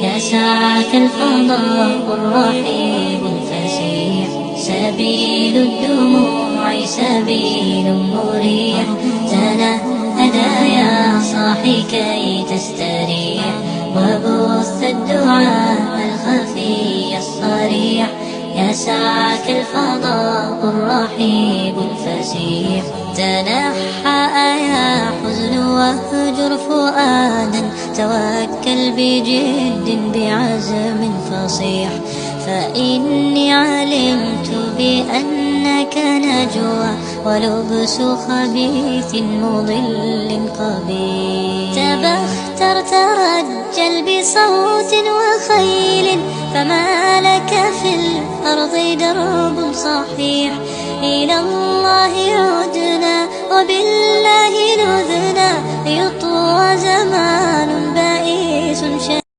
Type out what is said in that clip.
يسعك الفضاء الرحيب الفسيح. سبيل الدموع سبيل مريح، تنهدى يا صاحي كي تستريح، وبث الدعاء الخفي الصريح. يسعك الفضاء الرحيب الفسيح. تنحى يا حزن واهجر فؤادا، توكل بجد بعزم فصيح، فإني علمت بأنك نجوى ولبس خبيث مضل قبيح. تبختر ترجل بصوت وخيل، فما لك في الأرض درب صحيح. إلى الله عدنا وبالله نذنا، يطوى زمان بائس